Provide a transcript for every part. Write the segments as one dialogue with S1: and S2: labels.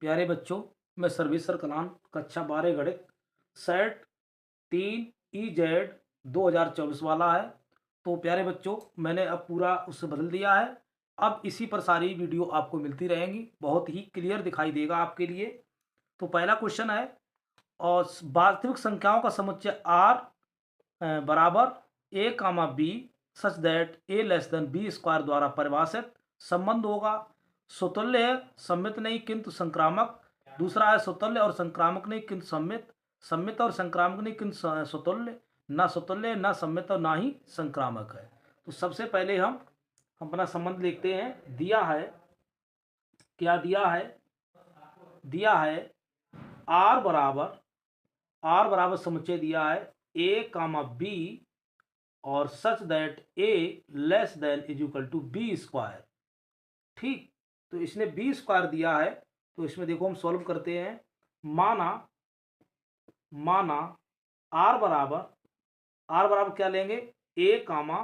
S1: प्यारे बच्चों, मैं सर्वेश्वर कलान कक्षा 12 गणित सेट 3 EZ 2024 वाला है। तो प्यारे बच्चों, मैंने अब पूरा उससे बदल दिया है। अब इसी पर सारी वीडियो आपको मिलती रहेंगी, बहुत ही क्लियर दिखाई देगा आपके लिए। तो पहला क्वेश्चन है, और वास्तविक संख्याओं का समुच्चय R बराबर A comma B such that A less than B square द्वारा परिभाषित संबंध होगा। स्वतुल्य है, सम्मित नहीं किंतु संक्रामक। दूसरा है स्वतुल्य और संक्रामक नहीं किंतु सम्मित, सम्मित और संक्रामक नहीं किंतु स्वतुल्य, ना स्वतुल्य ना सम्मित और ना ही संक्रामक है। तो सबसे पहले हम अपना संबंध लिखते हैं। दिया है, क्या दिया है? दिया है आर बराबर समुच्चय दिया है A कामा B और such that A less than is equal to B square. ठीक, तो इसने B स्क्वायर दिया है, तो इसमें देखो हम सॉल्व करते हैं। माना R बराबर क्या लेंगे? A comma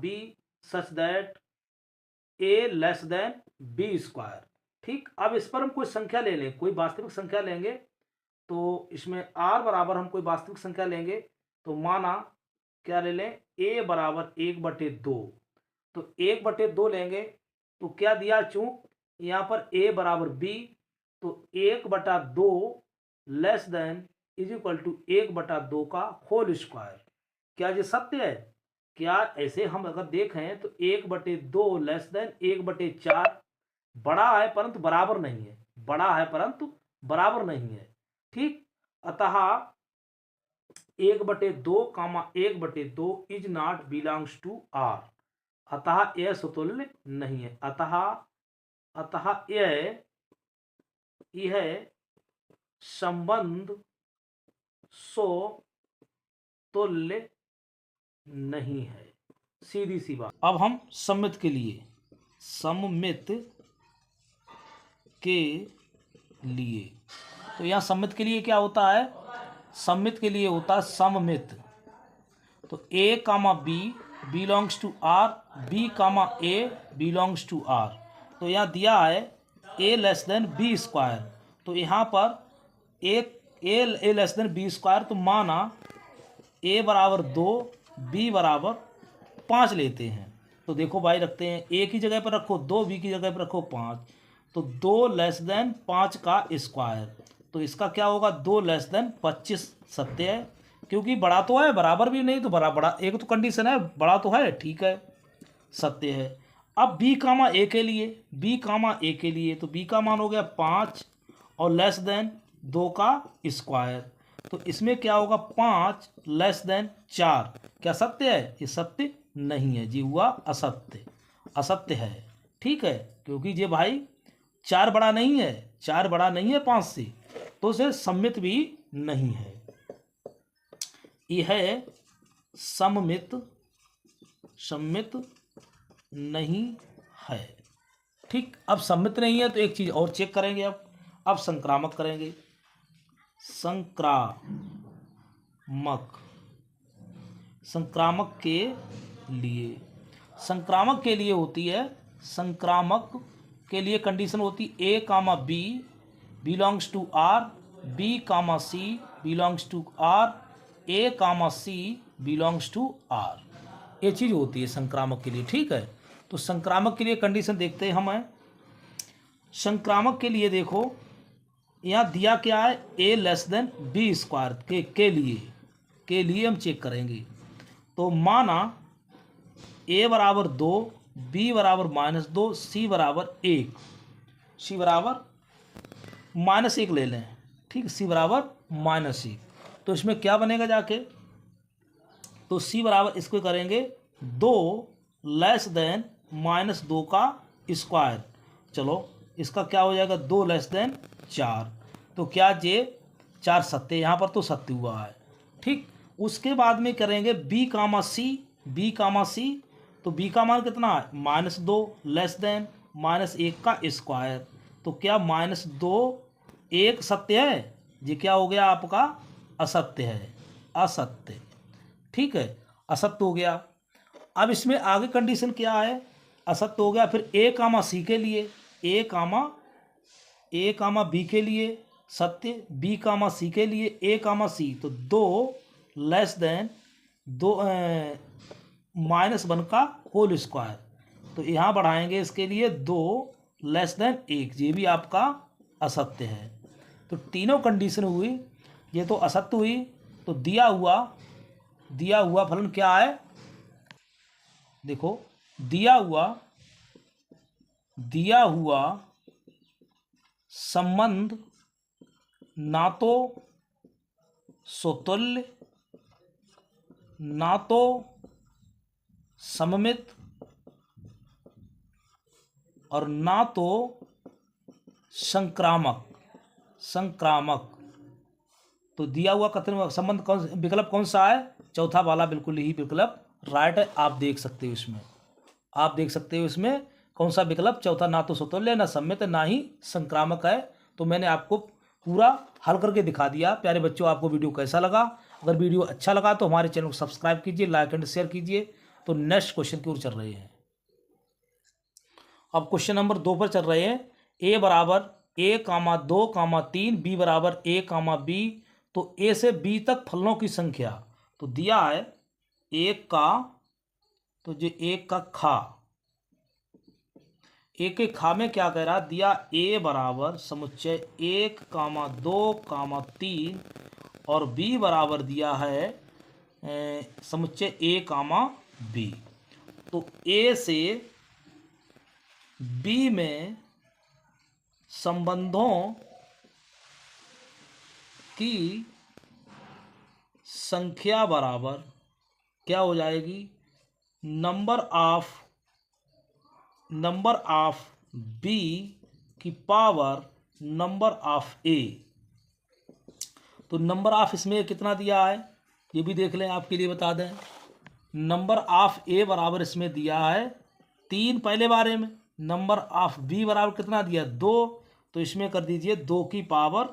S1: B such that A less than B square. ठीक, अब इस पर हम कोई संख्या ले लें, कोई वास्तविक संख्या लेंगे। तो इसमें R बराबर हम कोई वास्तविक संख्या लेंगे, तो माना क्या ले लें? A बराबर 1/2। तो 1/2 लेंगे, तो क्या दिया? चूंक यहाँ पर A बराबर B, तो 1/2 less than is equal to 1/2 का होल स्क्वायर। क्या ये सत्य है? क्या ऐसे हम अगर देखें तो 1/2 लेस देन 1/4 बड़ा है परंतु बराबर नहीं है, बड़ा है परंतु बराबर नहीं है। ठीक, अतः 1/2 is not belongs to R, अतः यह स्वतुल्य नहीं है। अतः यह संबंध स्वतुल्य नहीं है, सीधी सी बात। अब हम सम्मित के लिए तो यहाँ सम्मित के लिए क्या होता है? सम्मित के लिए होता है सममित। तो A comma B belongs to R, B comma A belongs to R। तो यहाँ दिया है A less than B square, तो यहाँ पर A less than B square, तो माना A बराबर 2 B बराबर 5 लेते हैं। तो देखो भाई, रखते हैं A की जगह पर रखो 2, B की जगह पर रखो 5, तो 2 लेस देन 5 का स्क्वायर। तो इसका क्या होगा? 2 लेस देन 25 सत्य है, क्योंकि बड़ा तो है, बराबर भी नहीं तो बड़ा एक तो कंडीशन है, बड़ा तो है, ठीक है, सत्य है। अब B कामा A के लिए, तो B का मान हो गया 5 और लेस देन 2 का स्क्वायर। तो इसमें क्या होगा? 5 लेस देन 4। क्या सत्य है? ये सत्य नहीं है जी, हुआ असत्य है। ठीक है, क्योंकि ये भाई 4 बड़ा नहीं है 5 से, तो उसे सम्मित भी नहीं है। यह सम्मित नहीं है। ठीक, अब सम्मित नहीं है तो एक चीज और चेक करेंगे। अब संक्रामक करेंगे। संक्रामक के लिए होती है, संक्रामक के लिए कंडीशन होती A comma B belongs to R, B comma C belongs to R, A comma C belongs to R। ये चीज़ होती है संक्रामक के लिए। ठीक है, तो संक्रामक के लिए कंडीशन देखते हैं हम। संक्रामक के लिए देखो, यहाँ दिया क्या है? A less than B square के लिए हम चेक करेंगे। तो माना A बराबर 2, B बराबर -2, C बराबर 1, C बराबर -1 ले लें। ठीक, C बराबर -1, तो इसमें क्या बनेगा जाके? तो C बराबर इसको करेंगे 2 लेस देन -2 का स्क्वायर। चलो, इसका क्या हो जाएगा? 2 लेस देन 4। तो क्या ये 4 सत्य? यहाँ पर तो सत्य हुआ है। ठीक, उसके बाद में करेंगे B कामा C, तो B का मान कितना है? -2 लेस देन -1 का स्क्वायर। तो क्या -2 1 सत्य है? ये क्या हो गया आपका? असत्य है, असत्य। ठीक है, असत्य हो गया। अब इसमें आगे कंडीशन क्या है? असत्य हो गया। फिर A कामा C के लिए, A comma A comma B के लिए सत्य, बी कामा सी के लिए ए कामा सी, तो 2 लेस देन 2 -1 का होल स्क्वायर, तो यहाँ बढ़ाएंगे इसके लिए 2 लेस देन 1, ये भी आपका असत्य है। तो तीनों कंडीशन हुई, ये तो असत्य हुई। तो दिया हुआ फलन क्या है, देखो दिया हुआ संबंध ना तो स्वतुल्य, ना तो सममित, और ना तो संक्रामक। तो दिया हुआ कथन संबंध विकल्प कौन सा है, चौथा वाला बिल्कुल ही विकल्प राइट है। आप देख सकते हो इसमें कौन सा विकल्प चौथा, ना तो स्वतुल्य, ना सम्मित, ना ही संक्रामक है। तो मैंने आपको पूरा हल करके दिखा दिया। प्यारे बच्चों, आपको वीडियो कैसा लगा? अगर वीडियो अच्छा लगा तो हमारे चैनल को सब्सक्राइब कीजिए, लाइक एंड शेयर कीजिए। तो नेक्स्ट क्वेश्चन की ओर चल रहे हैं। अब क्वेश्चन नंबर 2 पर चल रहे हैं। ए बराबर ए कामा 2 कामा 3, बी बराबर ए कामा बी। तो ए से बी तक फलनों की संख्या तो दिया है 1 का, तो जो 1 का खा, एक के खा में क्या कह रहा, दिया ए बराबर समुच्चय 1 कामा 2 कामा 3, और बी बराबर दिया है समुच्चय ए कामा बी। तो ए से बी में संबंधों की संख्या बराबर क्या हो जाएगी, नंबर ऑफ बी की पावर नंबर ऑफ ए। तो नंबर ऑफ इसमें कितना दिया है ये भी देख लें, आपके लिए बता दें। नंबर ऑफ ए बराबर इसमें दिया है 3 पहले बारे में, नंबर ऑफ बी बराबर कितना दिया 2, तो इसमें कर दीजिए 2 की पावर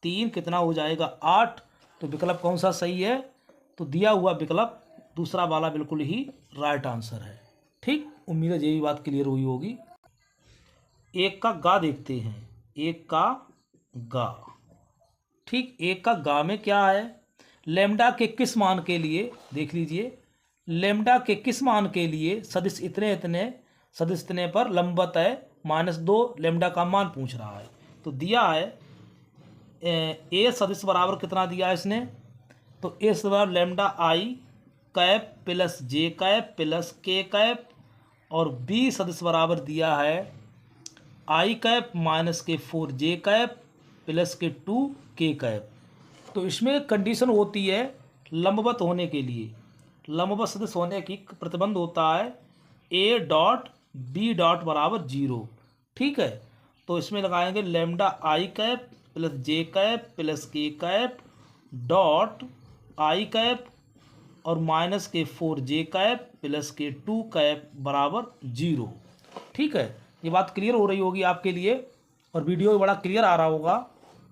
S1: 3, कितना हो जाएगा 8। तो विकल्प कौन सा सही है, तो दिया हुआ विकल्प दूसरा वाला बिल्कुल ही राइट आंसर है। ठीक, उम्मीद है ये भी बात क्लियर हुई होगी। एक का गा देखते हैं, एक का गा। ठीक, एक का गा में क्या है, लैम्डा के किस मान के लिए, देख लीजिए, लैम्डा के किस मान के लिए सदिश इतने पर लंबवत है -2, लैम्डा का मान पूछ रहा है। तो दिया है ए सदिश बराबर कितना दिया है इसने, तो ए बराबर लैम्डा आई कैप प्लस जे कैप प्लस के कैप, और बी सदिश बराबर दिया है आई कैप माइनस के 4 जे कैप प्लस के 2 के कैप। तो इसमें कंडीशन होती है लंबवत होने के लिए, लंबवत सदिश होने की प्रतिबंध होता है ए डॉट बी डॉट बराबर 0। ठीक है, तो इसमें लगाएंगे लैम्डा आई कैप प्लस जे कैप प्लस के कैप डॉट आई कैप और माइनस के 4 जे कैप प्लस के 2 कैप बराबर 0। ठीक है, ये बात क्लियर हो रही होगी आपके लिए, और वीडियो बड़ा क्लियर आ रहा होगा,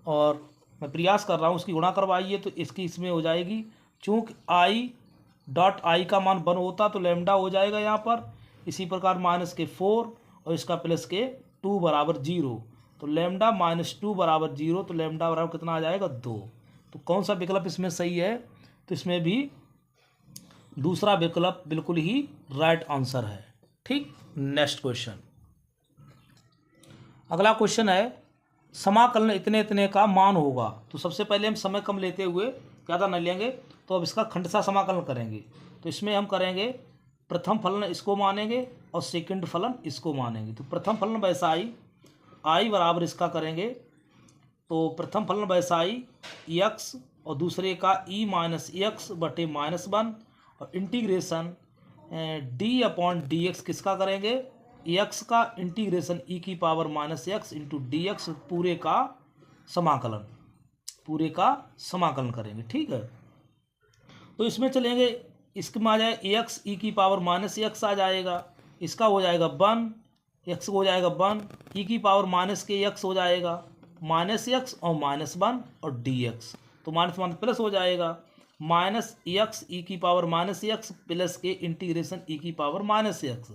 S1: और मैं प्रयास कर रहा हूँ उसकी गुणा करवाइए। तो इसकी इसमें हो जाएगी, चूँकि आई डॉट आई का मान 1 होता तो लैम्डा हो जाएगा यहाँ पर, इसी प्रकार माइनस के 4 और इसका प्लस के 2 बराबर 0। तो लैम्डा -2 बराबर 0, तो लैम्डा बराबर कितना आ जाएगा 2। तो कौन सा विकल्प इसमें सही है, तो इसमें भी दूसरा विकल्प बिल्कुल ही राइट आंसर है। ठीक, नेक्स्ट क्वेश्चन, अगला क्वेश्चन है, समाकलन इतने का मान होगा। तो सबसे पहले हम समय कम लेते हुए ज़्यादा न लेंगे, तो अब इसका खंडशः समाकलन करेंगे। तो इसमें हम करेंगे प्रथम फलन इसको मानेंगे और सेकंड फलन इसको मानेंगे। तो प्रथम फलन वैसा आई बराबर इसका करेंगे, तो प्रथम फलन वैसा आई एक्स और दूसरे का ई माइनस एक्स बटे -1, और integration D upon D x किसका करेंगे, एक्स का इंटीग्रेशन ई की power -x into D x, पूरे का समाकलन करेंगे। ठीक है, तो इसमें चलेंगे, इसमें आ जाए एक्स ई की पावर -x आ जाएगा, इसका हो जाएगा 1, एक्स हो जाएगा 1, ई की पावर माइनस के एक्स हो जाएगा -x और -1 और dx, तो -1 प्लस हो जाएगा -x ई की पावर -x प्लस के इंटीग्रेशन ई की पावर -x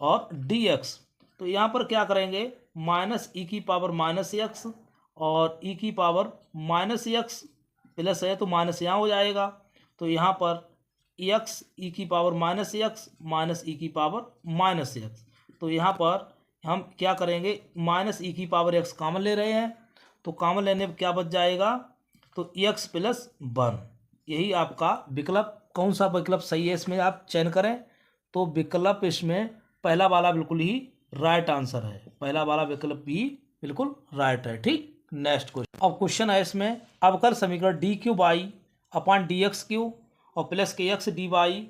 S1: और dx। तो यहाँ पर क्या करेंगे, माइनस ई की पावर माइनस एक्स और ई की पावर माइनस एक्स प्लस है तो माइनस यहाँ हो जाएगा। तो यहाँ पर एक्स ई की पावर माइनस एक्स माइनस ई की पावर माइनस एक्स। तो यहाँ पर हम क्या करेंगे, माइनस ई की पावर एक्स कॉमन ले रहे हैं तो कॉमन लेने पर क्या बच जाएगा, तो एक्स प्लस वन। यही आपका विकल्प, कौन सा विकल्प सही है इसमें आप चयन करें। तो विकल्प इसमें पहला वाला बिल्कुल ही राइट आंसर है, पहला वाला विकल्प भी बिल्कुल राइट है। ठीक, नेक्स्ट क्वेश्चन। अब क्वेश्चन है इसमें अवकल समीकरण D Q by upon D X Q और plus K X D Y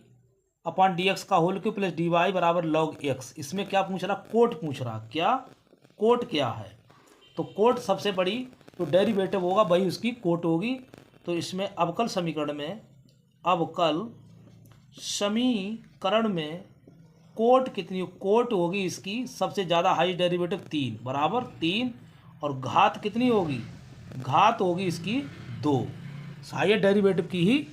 S1: upon D X का whole Q plus D Y बराबर लॉग एक्स। इसमें क्या पूछ रहा, कोट पूछ रहा। क्या कोट क्या है, तो कोट सबसे बड़ी तो डेरिवेटिव होगा वही उसकी कोट होगी। तो इसमें अवकल समीकरण में, अवकल समीकरण में कोट कितनी, कोट होगी इसकी सबसे ज़्यादा हाई डेरिवेटिव 3 बराबर 3 और घात कितनी होगी, घात होगी इसकी 2। हाईएस्ट डेरिवेटिव की ही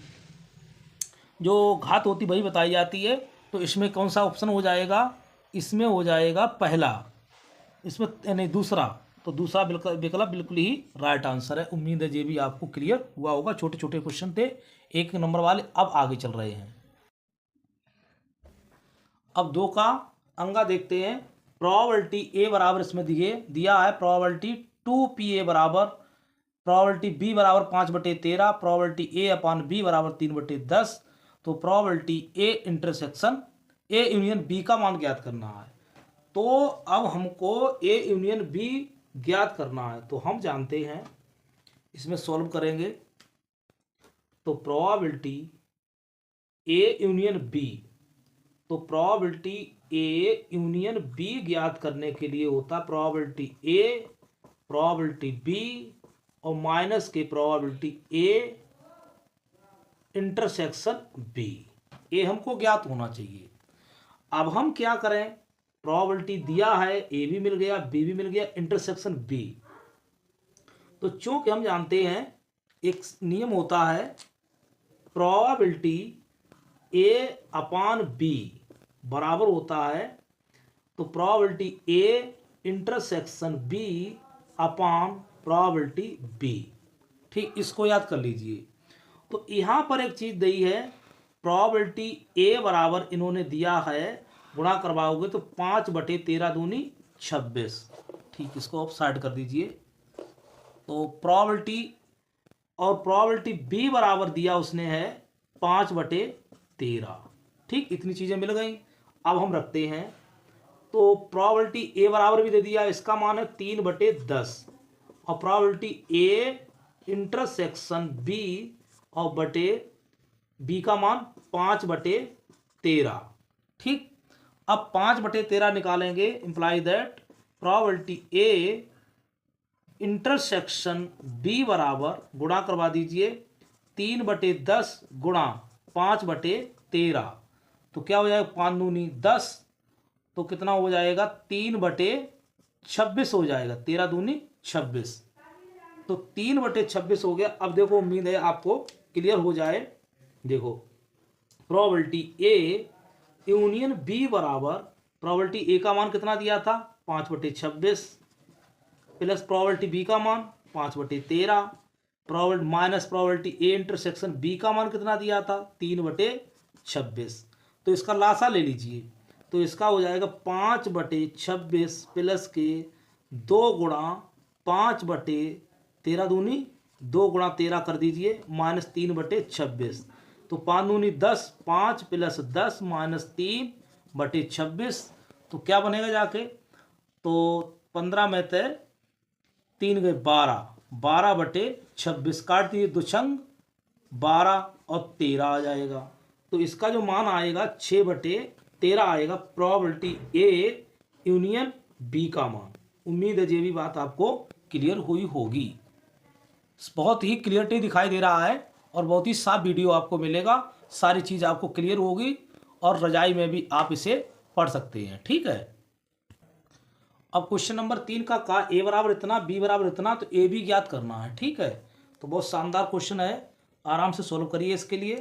S1: जो घात होती वही बताई जाती है। तो इसमें कौन सा ऑप्शन हो जाएगा, इसमें हो जाएगा पहला, इसमें नहीं दूसरा। तो दूसरा विकल्प बिल्कुल ही राइट आंसर है। उम्मीद है ये भी आपको क्लियर हुआ होगा। छोटे छोटे क्वेश्चन थे 1 नंबर वाले, अब आगे चल रहे हैं। अब 2 का अंगा देखते हैं। प्रोबेबिलिटी ए बराबर इसमें दिया है प्रोबेबिलिटी 2pa बराबर प्रोबेबिलिटी बी बराबर 5/13, प्रोबेबिलिटी ए अपॉन बी बराबर 3/10। तो probability A intersection A union B का मान ज्ञात करना है। तो अब हमको ए यूनियन बी ज्ञात करना है। तो हम जानते हैं, इसमें सॉल्व करेंगे तो प्रोबेबिलिटी ए यूनियन बी, तो प्रोबेबिलिटी ए यूनियन बी ज्ञात करने के लिए होता प्रोबेबिलिटी ए प्रोबेबिलिटी बी और माइनस के प्रोबेबिलिटी ए इंटरसेक्शन बी। ए हमको ज्ञात होना चाहिए। अब हम क्या करें, प्रोबेबिलिटी दिया है, ए भी मिल गया बी भी मिल गया, इंटरसेक्शन बी। तो चूंकि हम जानते हैं एक नियम होता है प्रोबेबिलिटी ए अपॉन बी बराबर होता है, तो probability A intersection B upon probability B. ठीक, इसको याद कर लीजिए। तो यहाँ पर एक चीज दी है, प्रोबेबिलिटी ए बराबर इन्होंने दिया है, गुणा करवाओगे तो 5/13 दूनी 26। ठीक, इसको आप साइड कर दीजिए। तो प्रोबेबिलिटी और प्रोबेबिलिटी बी बराबर दिया उसने है 5/13। ठीक, इतनी चीजें मिल गई। अब हम रखते हैं, तो प्रोबेबिलिटी ए बराबर भी दे दिया, इसका मान है 3/10 और प्रोबेबिलिटी ए इंटरसेक्शन बी और बटे बी का मान 5/13। ठीक, अब 5/13 निकालेंगे, imply that probability A intersection B बराबर गुणा करवा दीजिए 3/10 गुणा 5/13। तो क्या हो जाएगा, 5 दूनी 10, तो कितना हो जाएगा 3/26 हो जाएगा, 13 दूनी 26। तो 3/26 हो गया। अब देखो, उम्मीद है आपको क्लियर हो जाए। देखो, प्रोबेबिलिटी ए यूनियन बी बराबर प्रोबेबिलिटी ए का मान कितना दिया था 5/26 प्लस प्रोबेबिलिटी बी का मान 5/13 probability minus probability A intersection B का मान कितना दिया था 3/26। तो इसका लासा ले लीजिए, तो इसका हो जाएगा 5/26 प्लस के 2 गुणा 5/13 दूनी 2 गुणा 13 कर दीजिए माइनस 3/26। तो 5 दूनी 10, 5 प्लस 10 माइनस 3/26। तो क्या बनेगा जाके, तो 15 में थे 3 गए 12, 12/26 काट दिए, 2 छंग 12 और 13 आ जाएगा। तो इसका जो मान आएगा 6/13 आएगा, प्रोबेबिलिटी ए यूनियन बी का मान। उम्मीद है ये भी बात आपको क्लियर हुई होगी। बहुत ही क्लियरिटी दिखाई दे रहा है और बहुत ही साफ वीडियो आपको मिलेगा, सारी चीज़ आपको क्लियर होगी और रजाई में भी आप इसे पढ़ सकते हैं। ठीक है, अब क्वेश्चन नंबर 3 का ए बराबर इतना बी बराबर इतना, तो ए भी ज्ञात करना है। ठीक है, तो बहुत शानदार क्वेश्चन है, आराम से सोल्व करिए इसके लिए।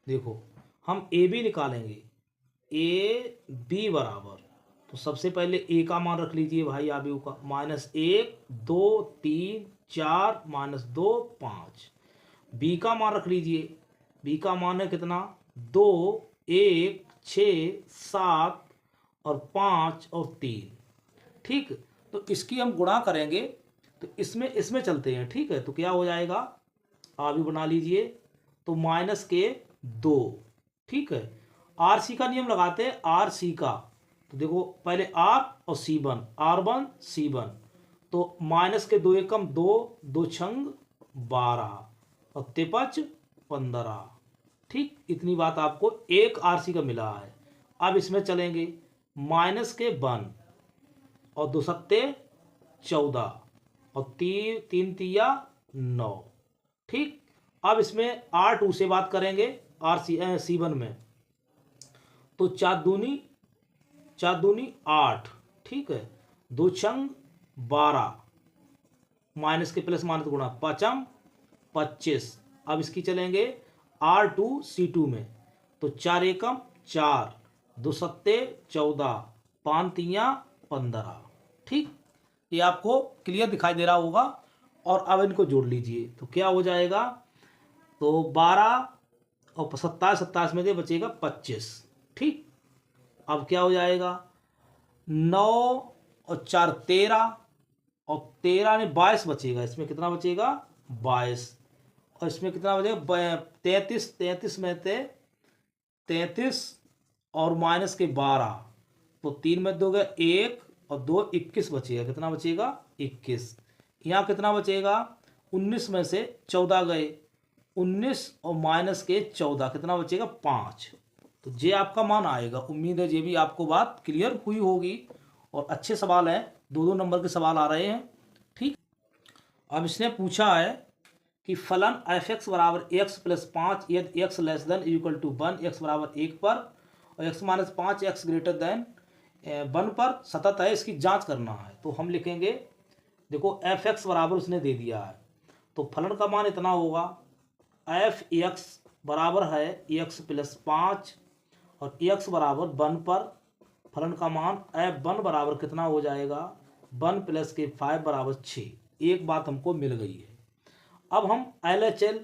S1: देखो, हम ए बी निकालेंगे, ए बी बराबर, तो सबसे पहले ए का मान रख लीजिए भाई आप यू का, -1 2 3 4 -2 5। बी का मान रख लीजिए, बी का मान है कितना 2 1 6 7 और 5 और 3। ठीक, तो इसकी हम गुणा करेंगे तो इसमें इसमें चलते हैं। ठीक है, तो क्या हो जाएगा आप भी बना लीजिए, तो -2। ठीक है, आर सी का नियम लगाते हैं, आर सी का। तो देखो पहले आर और C1, R1 C1, तो -2 एकम 2 2 छंग 12 और तिपच 15। ठीक, इतनी बात आपको एक आरसी का मिला है। अब इसमें चलेंगे -1 और 2 सत्ते 14 और 3 तिया 9। ठीक, अब इसमें R2 से बात करेंगे, C1 में, तो 4 दूनी 8। ठीक है, 2 छंग 12, माइनस के प्लस माइनस गुणा, 5 25। अब इसकी चलेंगे R2 C2 में, तो 4 एकम 4, 2 सत्ते 14, 5 तिया 15। ठीक, ये आपको क्लियर दिखाई दे रहा होगा। और अब इनको जोड़ लीजिए तो क्या हो जाएगा, तो 12 और 27 में से बचेगा 25। ठीक, अब क्या हो जाएगा 9 और 4 13 और 13 ने 22 बचेगा। इसमें कितना बचेगा 22, और इसमें कितना बचेगा 33 में से 33 और माइनस के 12, तो 3 में 2 गए 1 और 2 21 बचेगा। कितना बचेगा 21। यहाँ कितना बचेगा 19 में से 14 गए 19 और माइनस के 14, कितना बचेगा 5। तो ये आपका मान आएगा। उम्मीद है ये भी आपको बात क्लियर हुई होगी, और अच्छे सवाल हैं, 2-2 नंबर के सवाल आ रहे हैं। ठीक, अब इसने पूछा है कि फलन f(x) बराबर x + 5 यदि x < = 1, x बराबर 1 पर और x - 5 x > 1 पर सतत है, इसकी जांच करना है। तो हम लिखेंगे, देखो f(x) बराबर उसने दे दिया है, तो फलन का मान इतना होगा, f(x) बराबर है x + 5 और x बराबर 1 पर फलन का मान f1 बराबर कितना हो जाएगा 1 + के 5 बराबर 6। एक बात हमको मिल गई है। अब हम LHL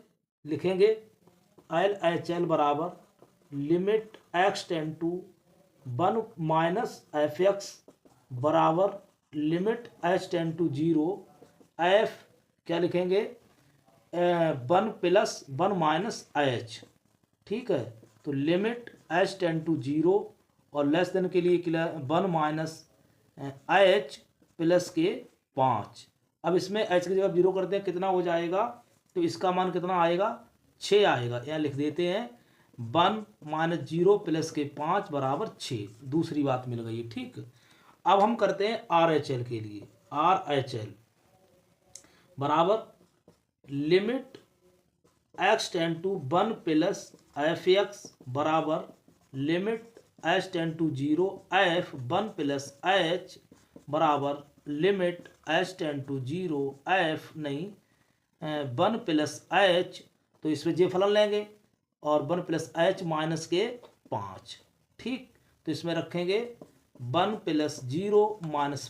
S1: लिखेंगे, LHL बराबर limit x tend to 1 - f(x) बराबर limit h tend to 0 f क्या लिखेंगे 1 + 1 - h। ठीक है, तो लिमिट h टेंड टू 0 और लेस देन के लिए 1 - h प्लस के 5। अब इसमें h की जगह 0 करते हैं, कितना हो जाएगा, तो इसका मान कितना आएगा 6 आएगा। यहाँ लिख देते हैं 1 - 0 प्लस के 5 बराबर 6। दूसरी बात मिल गई। ठीक, अब हम करते हैं RHL के लिए, RHL बराबर limit x tend to 1 + f(x) बराबर limit h tend to 0 f 1 + h बराबर limit h tend to 0 f नहीं 1 + h। तो इसमें जे फलन लेंगे और 1 + h माइनस के 5। ठीक, तो इसमें रखेंगे 1 + 0 -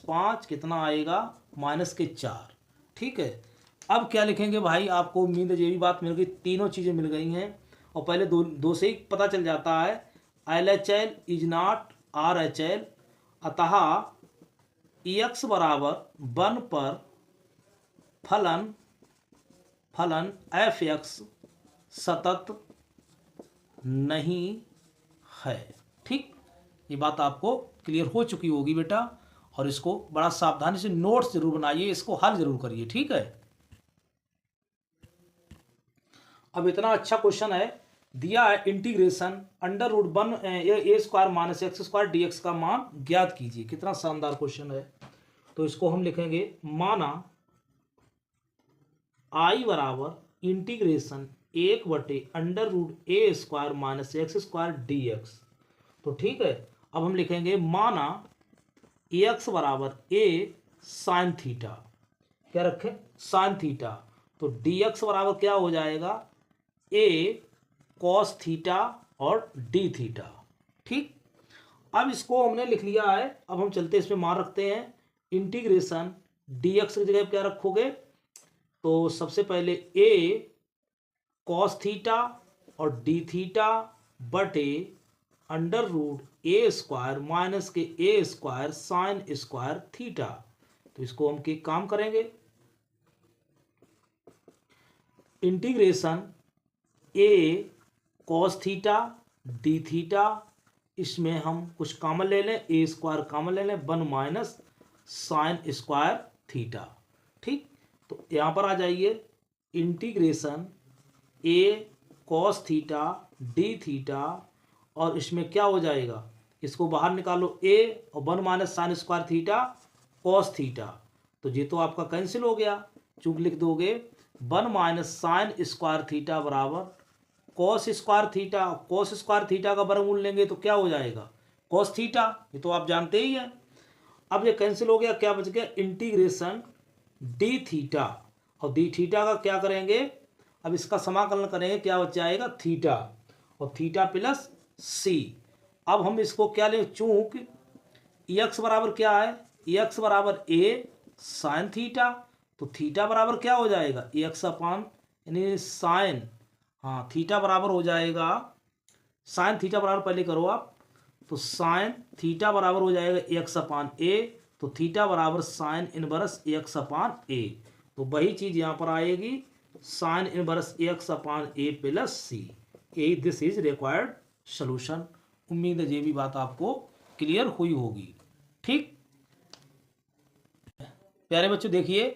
S1: 5 कितना आएगा -4। ठीक है, अब क्या लिखेंगे भाई, आपको उम्मीद है ये भी बात मिल गई, तीनों चीज़ें मिल गई हैं। और पहले दो से ही पता चल जाता है, LHL इज नॉट RHL, अतः x बराबर 1 पर फलन f(x) सतत नहीं है। ठीक, ये बात आपको क्लियर हो चुकी होगी बेटा, और इसको बड़ा सावधानी से नोट्स जरूर बनाइए, इसको हल जरूर करिए। ठीक है, अब इतना अच्छा क्वेश्चन है दिया है, इंटीग्रेशन √1 a² - x² dx का मान ज्ञात कीजिए। कितना शानदार क्वेश्चन है। तो इसको हम लिखेंगे, माना I बराबर इंटीग्रेशन 1/√a² - x² dx। तो ठीक है, अब हम लिखेंगे माना x बराबर a sin थीटा, क्या रखें sin थीटा, तो dx बराबर क्या हो जाएगा a cos थीटा और d थीटा। ठीक, अब इसको हमने लिख लिया है, अब हम चलते इसमें मान रखते हैं इंटीग्रेशन dx की जगह क्या रखोगे, तो सबसे पहले a कॉस थीटा और डी थीटा बटे अंडर रूट ए स्क्वायर माइनस के ए स्क्वायर साइन स्क्वायर थीटा। तो इसको हम एक काम करेंगे, इंटीग्रेशन ए कॉस थीटा डी थीटा, इसमें हम कुछ कॉमन ले लें, ए स्क्वायर कॉमन ले लें, 1 माइनस साइन स्क्वायर थीटा। ठीक, तो यहाँ पर आ जाइए इंटीग्रेशन ए कॉस थीटा डी थीटा, और इसमें क्या हो जाएगा, इसको बाहर निकालो ए और 1 minus sine square theta cos theta, तो ये तो आपका कैंसिल हो गया, चूंकि लिख दोगे 1 माइनस साइन स्क्वायर थीटा बराबर cos square theta, cos square theta का वर्गमूल लेंगे तो क्या हो जाएगा कॉस थीटा, ये तो आप जानते ही हैं। अब ये कैंसिल हो गया, क्या बच गया इंटीग्रेशन डी थीटा, और डी थीटा का क्या करेंगे, अब इसका समाकलन करेंगे, क्या बच जाएगा थीटा, और थीटा प्लस सी। अब हम इसको क्या लें, चूंक एक्स बराबर क्या है, एक्स बराबर ए साइन थीटा, तो थीटा बराबर क्या हो जाएगा एक्स अपान यानी साइन, हाँ थीटा बराबर हो जाएगा साइन थीटा बराबर पहले करो आप, तो साइन थीटा बराबर हो जाएगा एक्स अपान ए, तो थीटा बराबर sine inverse x upon a, तो वही चीज़ यहाँ पर आएगी sine inverse x upon a plus C. A this is required solution. उम्मीद है ये भी बात आपको क्लियर हुई होगी। ठीक प्यारे बच्चों, देखिए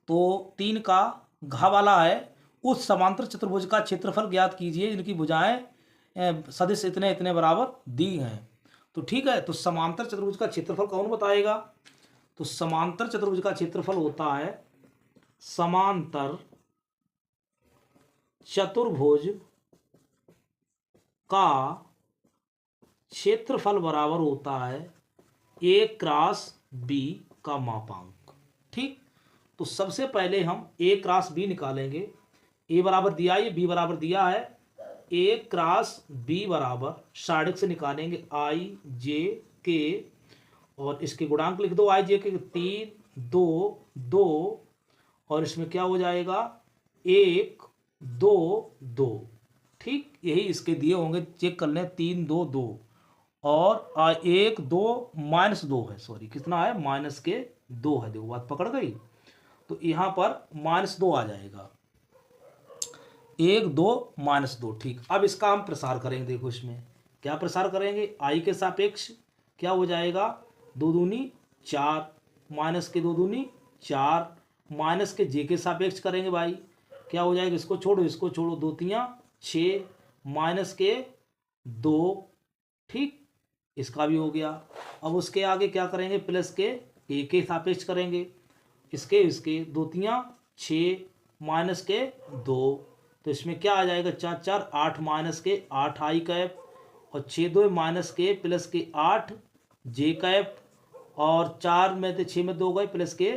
S1: तो 3 का घ वाला है, उस समांतर चतुर्भुज का क्षेत्रफल ज्ञात कीजिए जिनकी भुजाएं सदिश इतने इतने बराबर दी हैं। तो ठीक है, तो समांतर चतुर्भुज का क्षेत्रफल कौन बताएगा, तो समांतर चतुर्भुज का क्षेत्रफल होता है, समांतर चतुर्भुज का क्षेत्रफल बराबर होता है ए क्रॉस बी का मापांक। ठीक, तो सबसे पहले हम ए क्रॉस बी निकालेंगे, ए बराबर दिया है, बी बराबर दिया है, ए क्रॉस बी बराबर साइड से निकालेंगे आई जे के, और इसके गुणांक लिख दो आई जे के 3 2 2, और इसमें क्या हो जाएगा 1 2 2। ठीक, यही इसके दिए होंगे, चेक कर लें 3 2 2, और 1 2 माइनस 2 है, सॉरी कितना है माइनस के 2 है, देखो बात पकड़ गई, तो यहाँ पर -2 आ जाएगा, 1 2 -2। ठीक, अब इसका हम प्रसार करेंगे, देखो इसमें क्या प्रसार करेंगे, आई के सापेक्ष क्या हो जाएगा 2 दूनी 4, माइनस के 2 दूनी 4, माइनस के जे के सापेक्ष करेंगे भाई, क्या हो जाएगा, इसको छोड़ो इसको छोड़ो, 2 तियाँ 6, माइनस के 2। ठीक, इसका भी हो गया। अब उसके आगे क्या करेंगे, प्लस के ए के सापेक्ष करेंगे, इसके 2 तियाँ 6, माइनस के 2, तो इसमें क्या आ जाएगा 4 4 8, माइनस के 8 आई कैप, और 6 2 माइनस के प्लस के 8 जे कैप, और 4 में से 6 में 2 गए, प्लस के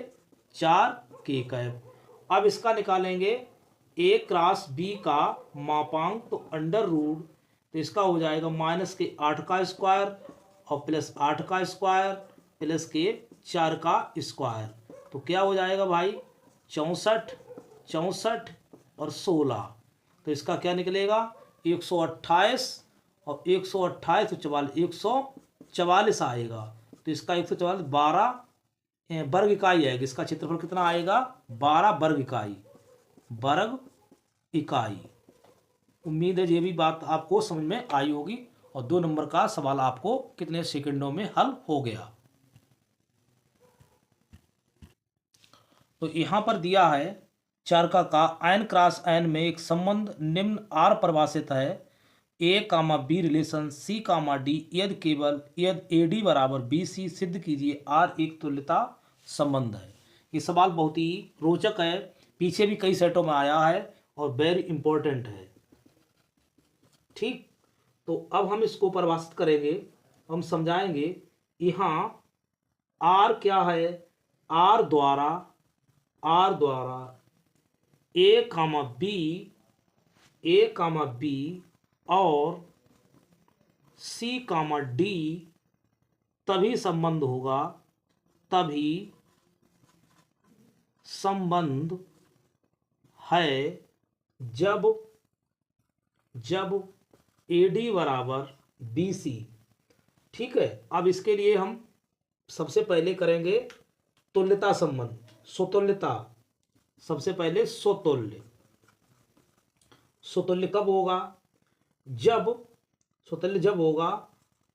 S1: 4 के कैप। अब इसका निकालेंगे ए क्रॉस बी का मापांक, तो अंडर रूट, तो इसका हो जाएगा माइनस के 8 का स्क्वायर और प्लस 8 का स्क्वायर प्लस के 4 का स्क्वायर, तो क्या हो जाएगा भाई 64 64 और 16, तो इसका क्या निकलेगा 128, और 128 तो 144 आएगा, तो इसका 144 12 वर्ग इकाई आएगी, इसका क्षेत्रफल कितना आएगा 12 वर्ग इकाई। उम्मीद है ये भी बात आपको समझ में आई होगी, और 2 नंबर का सवाल आपको कितने सेकंडों में हल हो गया। तो यहां पर दिया है 4 का n क्रॉस n में एक संबंध निम्न R परिभाषित है, ए कामा बी रिलेशन सी कामा डी यदि ए डी बराबर बी सी सिद्ध कीजिए आर एक तुल्यता संबंध है। ये सवाल बहुत ही रोचक है, पीछे भी कई सेटों में आया है और वेरी इंपॉर्टेंट है। ठीक, तो अब हम इसको परिभाषित करेंगे, हम समझाएंगे। यहाँ आर क्या है, आर द्वारा ए कामा बी और सी कामा डी तभी संबंध होगा, तभी संबंध है जब AD बराबर BC। ठीक है, अब इसके लिए हम सबसे पहले करेंगे तुल्यता संबंध, स्वतुल्यता। सबसे पहले स्वतुल्य कब होगा? स्वतुल्य जब होगा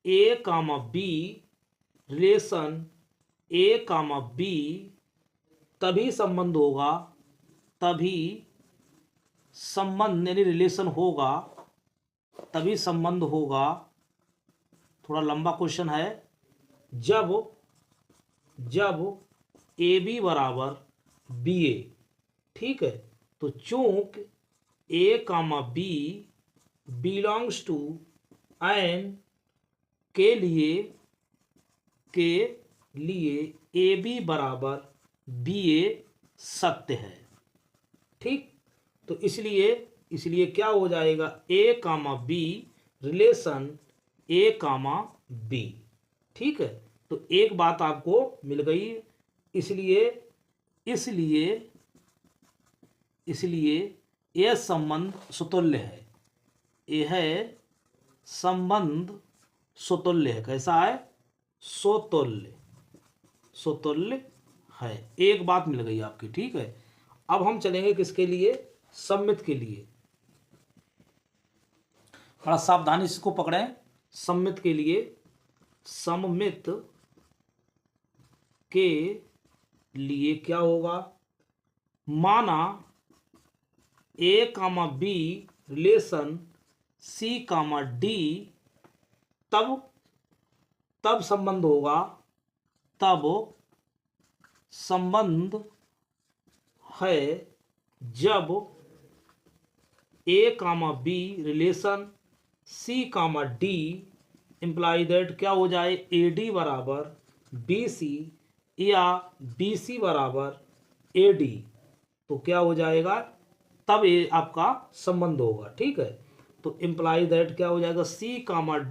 S1: A, B relation A, B, तभी संबंध होगा, तभी संबंध यानी रिलेशन होगा, तभी संबंध होगा। थोड़ा लंबा क्वेश्चन है। जब AB बराबर BA। ठीक है, तो चूंक A, B belongs to N के लिए AB बराबर BA सत्य है। ठीक, तो इसलिए क्या हो जाएगा? A, B relation A, B। ठीक है, तो एक बात आपको मिल गई। इसलिए यह संबंध स्वतुल्य है। यह संबंध स्वतुल्य है। कैसा है? स्वतुल्य है। एक बात मिल गई आपकी। ठीक है, अब हम चलेंगे किसके लिए? सममित के लिए। बड़ा सावधानी से इसको पकड़ें। सममित के लिए, सममित के लिए क्या होगा? माना A, B relation C, D, तब संबंध होगा, तब संबंध है जब A, B relation C, D imply that क्या हो जाए? AD बराबर BC या BC बराबर AD। तो क्या हो जाएगा? तब ये आपका संबंध होगा। ठीक है, तो इंप्लाई दैट क्या हो जाएगा? C,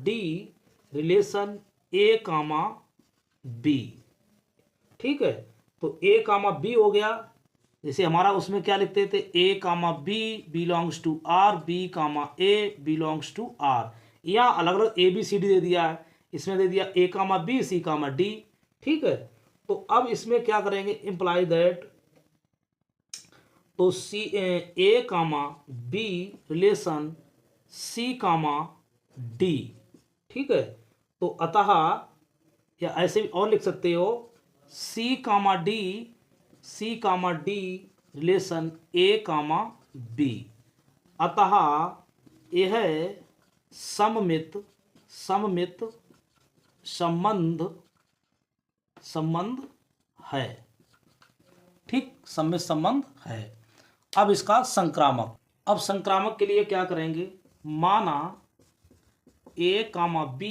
S1: D relation A, B। ठीक है, तो A, B हो गया। जैसे हमारा उसमें क्या लिखते थे? A, B belongs to R, B, A belongs to R। यहाँ अलग अलग ABCD दे दिया है, इसमें दे दिया A, B, C, D। ठीक है, तो अब इसमें क्या करेंगे? इंप्लाई दैट, तो A, B relation C, D। ठीक है, तो अतः या ऐसे भी और लिख सकते हो C, D relation A, B। अतः यह सममित संबंध है। ठीक, सममित संबंध है। अब इसका संक्रामक। अब संक्रामक के लिए क्या करेंगे? माना A, B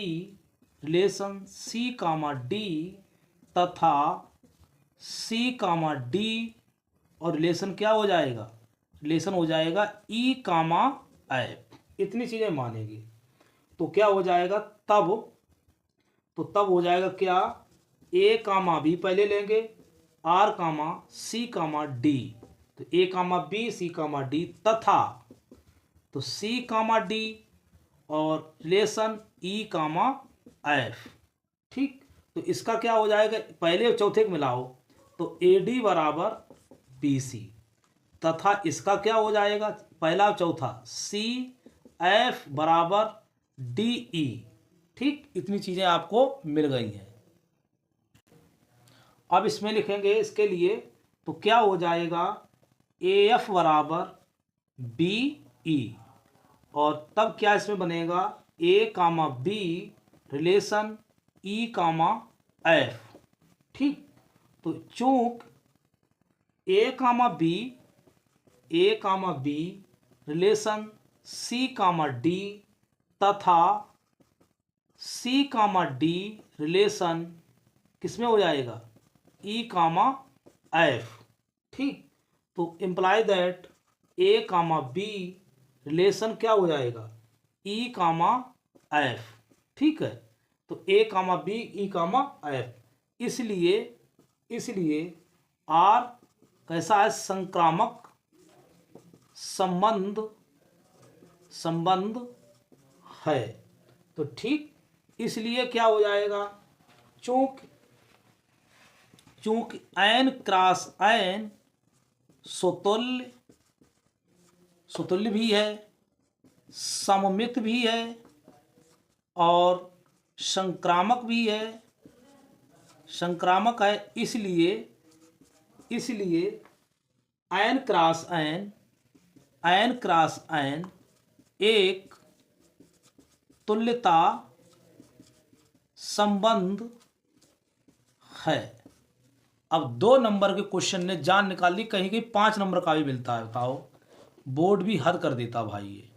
S1: relation C, D तथा C, D और रिलेशन क्या हो जाएगा? रिलेशन हो जाएगा E, F। इतनी चीजें मानेगी तो क्या हो जाएगा? तब हो जाएगा क्या? A, B पहले लेंगे, R, C, D। तो A, B, C, D तथा, तो C, D और रिलेशन E, F। ठीक, तो इसका क्या हो जाएगा? पहले चौथे को मिलाओ, तो AD बराबर BC तथा इसका क्या हो जाएगा? पहला चौथा CF बराबर DE। ठीक, इतनी चीजें आपको मिल गई हैं। अब इसमें लिखेंगे इसके लिए, तो क्या हो जाएगा? AF बराबर BE और तब क्या इसमें बनेगा? A, B relation E, F। ठीक, तो चूंक A, B relation C, D तथा C, D रिलेशन किसमें हो जाएगा? E, F। ठीक, तो imply that A, B relation क्या हो जाएगा? E, F। ठीक है, तो ए कामा बी ई कामा एफ। इसलिए आर कैसा है, संक्रामक संबंध है। तो ठीक, इसलिए क्या हो जाएगा, चूंकि एन क्रॉस एन सुतुल्य भी है, सममित भी है और संक्रामक भी है, इसलिए एन क्रॉस एन एक तुल्यता संबंध है। अब 2 नंबर के क्वेश्चन ने जान निकाल ली, कहीं कहीं 5 नंबर का भी मिलता है। बताओ, बोर्ड भी हद कर देता भाई ये।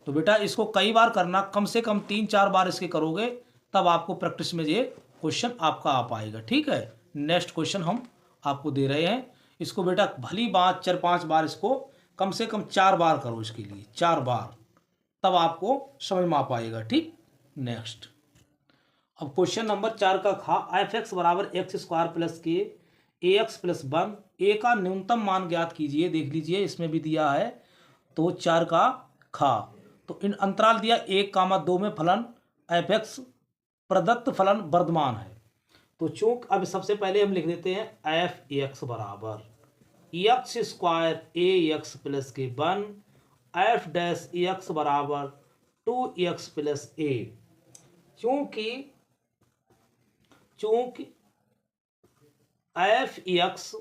S1: तो बेटा इसको कई बार करना, कम से कम 3-4 बार इसके करोगे, तब आपको प्रैक्टिस में ये क्वेश्चन आपका आ पाएगा। ठीक है, नेक्स्ट क्वेश्चन हम आपको दे रहे हैं। इसको बेटा भली बात 4-5 बार, इसको कम से कम 4 बार करो, इसके लिए 4 बार, तब आपको समझ में आ पाएगा। ठीक, नेक्स्ट। अब क्वेश्चन नंबर 4 का खा, एफ एक्स बराबर एक्स स्क्वायर प्लस के ए एक्स प्लस 1, ए का न्यूनतम मान ज्ञात कीजिए। देख लीजिए, इसमें भी दिया है। तो 4 का खा, तो इन अंतराल दिया 1,2 में फलन एफ एक्स प्रदत्त फलन वर्धमान है। तो चूंकि अब सबसे पहले हम लिख देते हैं एफ एक्स बराबर एक्स स्क्वायर ए एक्स प्लस के 1 एफ डैश एक्स बराबर 2x प्लस ए। चूंकि एफ एक्स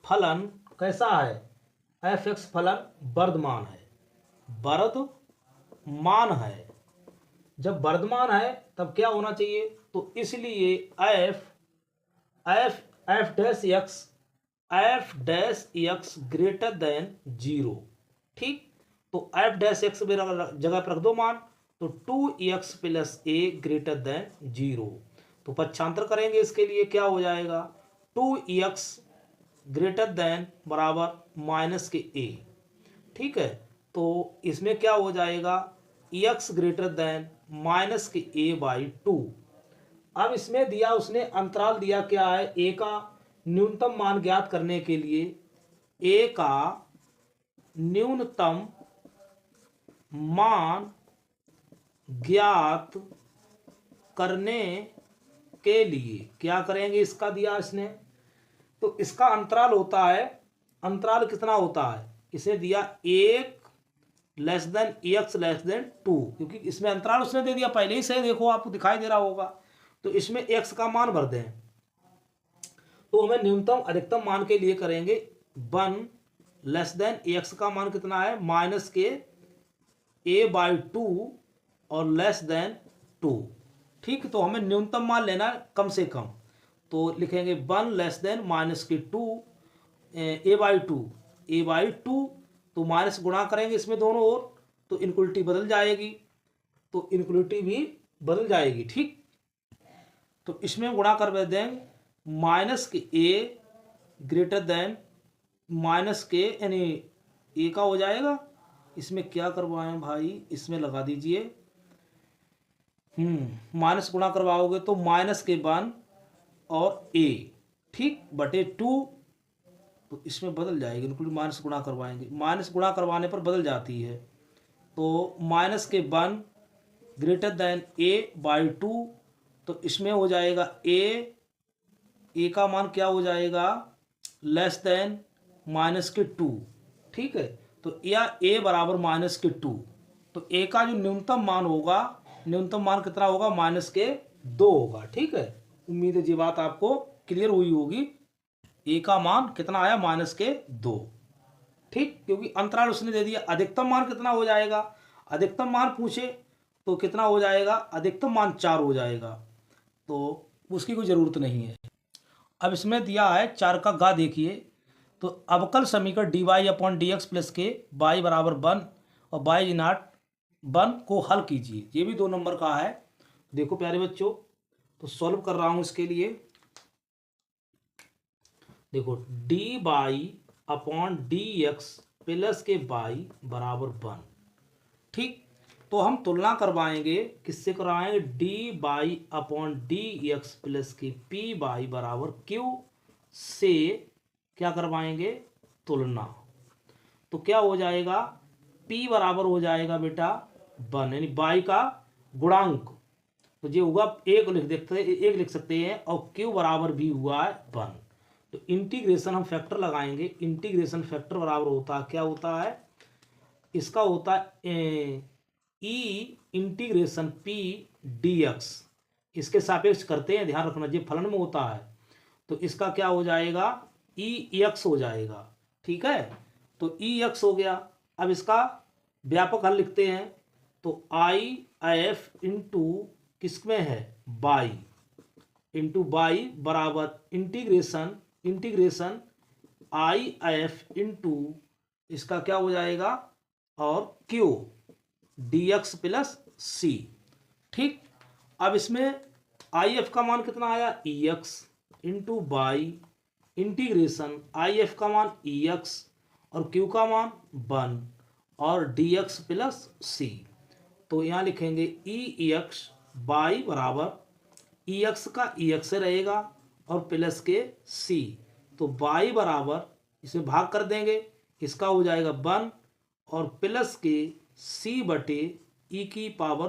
S1: फलन कैसा है, एफ एक्स फलन वर्धमान है। जब वर्धमान है तब क्या होना चाहिए, तो इसलिए F dash x greater than 0। ठीक, तो एफ डैश एक्स जगह पर रख दो मान, तो 2x प्लस ए ग्रेटर देन 0। तो पक्षांतर करेंगे, इसके लिए क्या हो जाएगा, 2x ग्रेटर देन बराबर माइनस के a। ठीक है, तो इसमें क्या हो जाएगा, x ग्रेटर देन माइनस के a बाई 2। अब इसमें दिया उसने अंतराल दिया क्या है, a का न्यूनतम मान ज्ञात करने के लिए a का न्यूनतम मान ज्ञात करने के लिए क्या करेंगे, इसका दिया इसने, तो इसका अंतराल होता है, अंतराल कितना होता है, इसे दिया 1 less than x less than 2, क्योंकि इसमें अंतराल उसने दे दिया पहले ही से, देखो आपको दिखाई दे रहा होगा। तो इसमें x का मान भर दें, तो हमें न्यूनतम अधिकतम मान के लिए करेंगे 1 लेस देन x का मान कितना है, माइनस के a बाई 2 और लेस देन 2। ठीक, तो हमें न्यूनतम मान लेना कम से कम, तो लिखेंगे 1 लेस देन माइनस के 2 a बाई 2, तो माइनस गुणा करेंगे इसमें दोनों ओर, तो इनक्वलिटी बदल जाएगी, तो इनक्वलिटी भी बदल जाएगी। ठीक, तो इसमें गुणा कर देंगे माइनस के a ग्रेटर देन माइनस के, यानी a का हो जाएगा, इसमें क्या करवाएं भाई, इसमें लगा दीजिए माइनस गुणा करवाओगे तो माइनस के 1 और a, ठीक, बटे 2, तो इसमें बदल जाएगी, बिल्कुल माइनस गुणा करवाएंगे, माइनस गुणा करवाने पर बदल जाती है, तो माइनस के 1 ग्रेटर देन a बाई 2, तो इसमें हो जाएगा a का मान क्या हो जाएगा, लेस देन माइनस के 2। ठीक है, तो या a बराबर माइनस के 2, तो a का जो न्यूनतम मान होगा, न्यूनतम मान कितना होगा, माइनस के 2 होगा। ठीक है, उम्मीद है ये बात आपको क्लियर हुई होगी। a का मान कितना आया, माइनस के 2। ठीक, क्योंकि अंतराल उसने दे दिया। अधिकतम मान कितना हो जाएगा, अधिकतम मान पूछे तो कितना हो जाएगा, अधिकतम मान 4 हो जाएगा, तो उसकी कोई ज़रूरत नहीं है। अब इसमें दिया है 4 का गा, देखिए, तो अवकल समीकरण dy upon D X plus के y बराबर 1 और y नॉट 1 को हल कीजिए। ये भी 2 नंबर का है। देखो प्यारे बच्चों, तो सॉल्व कर रहा हूँ इसके लिए। देखो dy upon D X plus के y बराबर 1। ठीक, तो हम तुलना करवाएंगे, किससे करवाएंगे, D by upon D X plus के पी बाई बराबर क्यू से क्या करवाएंगे, तुलना। तो क्या हो जाएगा, p बराबर हो जाएगा बेटा 1, यानी बाई का गुणांक, तो ये होगा एक लिख सकते हैं, और q बराबर भी हुआ है 1। तो इंटीग्रेशन हम फैक्टर लगाएंगे, इंटीग्रेशन फैक्टर बराबर होता है, क्या होता है, इसका होता है ई इंटीग्रेशन p dx, इसके सापेक्ष करते हैं, ध्यान रखना, ये फलन में होता है, तो इसका क्या हो जाएगा, ई एक्स हो जाएगा। ठीक है, तो ई एक्स हो गया। अब इसका व्यापक हल लिखते हैं, तो आई एफ इंटू किसमें है, बाई, इंटू बाई बराबर इंटीग्रेशन आई एफ इंटू इसका क्या हो जाएगा, और Q D X plus C. ठीक, अब इसमें आई एफ का मान कितना आया, E X into by integration I F का मान ई एक्स और क्यू का मान 1 और डी एक्स प्लस सी। तो यहाँ लिखेंगे ई एक्स बाई बराबर ई एक्स का ई एक्स से रहेगा और प्लस के सी, तो बाई बराबर इसमें भाग कर देंगे, इसका हो जाएगा 1 और प्लस के सी बटे ई की पावर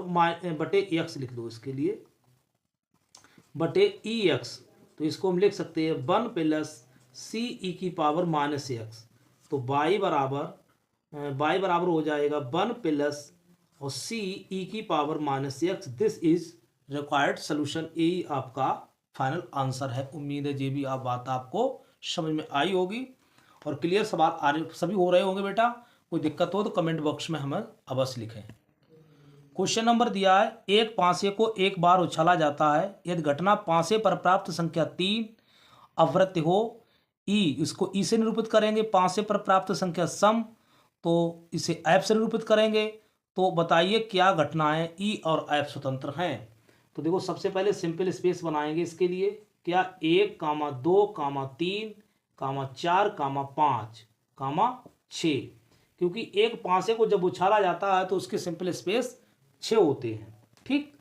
S1: बटे एक्स लिख दो, इसके लिए बटे ई एक्स, तो इसको हम लिख सकते हैं 1 प्लस सी ई की पावर माइनस एक्स। तो बाई बराबर हो जाएगा 1 प्लस और सी ई की power minus x. This is required solution, यही आपका फाइनल आंसर है। उम्मीद है ये भी आप बात आपको समझ में आई होगी और क्लियर सवाल सभी हो रहे होंगे बेटा। कोई दिक्कत हो तो कमेंट बॉक्स में हमें अवश्य लिखें। क्वेश्चन नंबर दिया है, एक पांसे को एक बार उछाला जाता है, यदि घटना पांसे पर प्राप्त संख्या 3 अवृत्त हो, ई इसको ई से निरूपित करेंगे, पांसे पर प्राप्त संख्या सम, तो इसे एफ से निरूपित करेंगे। तो बताइए क्या घटनाएं ई और एफ स्वतंत्र हैं। तो देखो सबसे पहले सिंपल स्पेस बनाएंगे इसके लिए, क्या 1, 2, 3, 4, 5, 6, क्योंकि एक पांसे को जब उछाला जाता है तो उसके सिंपल स्पेस 6 होते हैं। ठीक,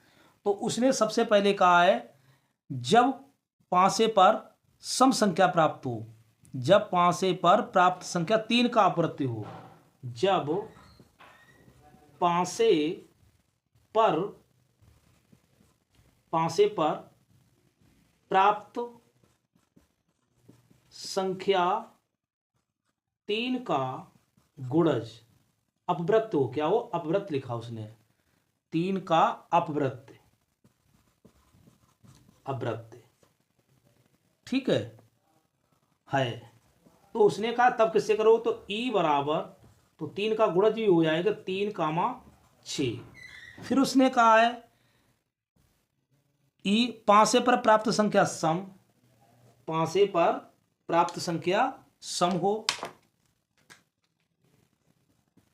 S1: तो उसने सबसे पहले कहा है जब पांसे पर सम संख्या प्राप्त हो, जब पांसे पर प्राप्त संख्या 3 का अपवृत्ति हो, जब पांसे पर प्राप्त संख्या 3 का गुणज अपवृत्त हो, क्या हो, अपवृत्त लिखा उसने, 3 का अपवृत्त, ठीक है। तो उसने कहा तब किससे करो, तो ई बराबर, तो 3 का गुणज भी हो जाएगा 3, 6। फिर उसने कहा है ई पांसे पर प्राप्त संख्या सम, पांसे पर प्राप्त संख्या सम हो,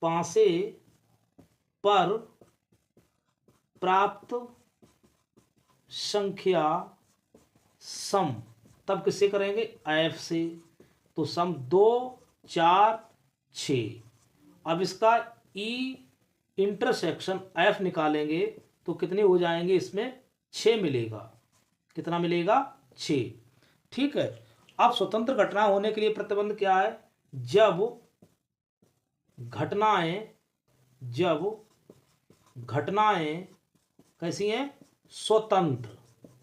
S1: पांसे पर प्राप्त संख्या सम, तब किससे करेंगे, एफ से। तो सम 2, 4, 6। अब इसका ई इंटरसेक्शन एफ निकालेंगे तो कितने हो जाएंगे, इसमें 6 मिलेगा, कितना मिलेगा, 6। ठीक है, अब स्वतंत्र घटना होने के लिए प्रतिबंध क्या है, जब घटनाएं कैसी हैं,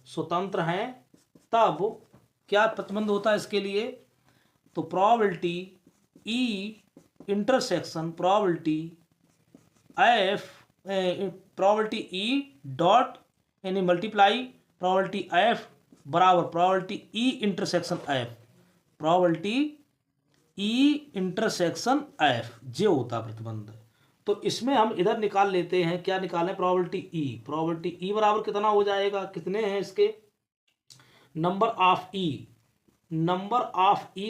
S1: स्वतंत्र हैं, तब क्या प्रतिबंध होता है इसके लिए, तो probability E intersection probability F, probability E dot यानी मल्टीप्लाई प्रोबेबिलिटी एफ बराबर probability E intersection F, probability E intersection F, जे होता प्रतिबंध। तो इसमें हम इधर निकाल लेते हैं, क्या निकालें, प्रोबेबिलिटी ई बराबर कितना हो जाएगा, कितने हैं इसके, नंबर ऑफ ई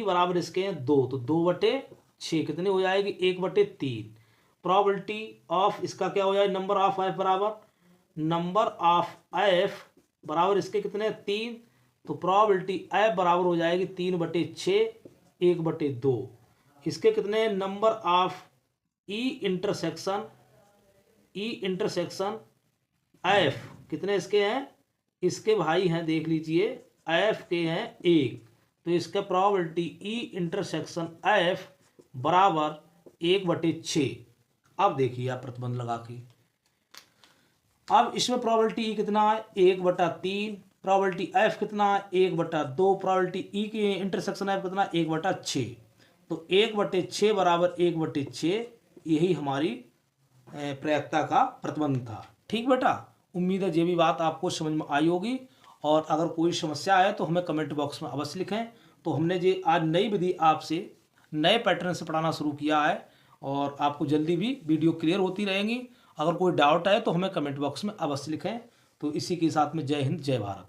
S1: बराबर इसके हैं 2, तो 2/6 कितनी हो जाएगी, 1/3। प्रोबेबिलिटी ऑफ इसका क्या हो जाएगा, नंबर ऑफ एफ बराबर इसके कितने, 3, तो प्रोबेबिलिटी एफ बराबर हो जाएगी 3/6, 1/2। इसके कितने, number of E E intersection F कितने इसके हैं, इसके भाई हैं देख लीजिए, एफ के हैं 1, तो इसका प्रोबेबिलिटी ई इंटरसेक्शन एफ बराबर 1/6। अब देखिए आप प्रतिबंध लगा के, अब इसमें प्रोबेबिलिटी ई कितना है 1/3, प्रोबेबिलिटी एफ कितना है 1/2, प्रोबेबिलिटी ई के इंटरसेक्शन एफ कितना 1/6, तो 1/6 बराबर 1/6, यही हमारी प्रयोक्ता का प्रतिबंध था। ठीक बेटा, उम्मीद है ये भी बात आपको समझ में आई होगी, और अगर कोई समस्या है तो हमें कमेंट बॉक्स में अवश्य लिखें। तो हमने ये आज नई विधि आपसे नए पैटर्न से पढ़ाना शुरू किया है, और आपको जल्दी भी वीडियो क्लियर होती रहेंगी। अगर कोई डाउट है तो हमें कमेंट बॉक्स में अवश्य लिखें। तो इसी के साथ में जय हिंद जय भारत।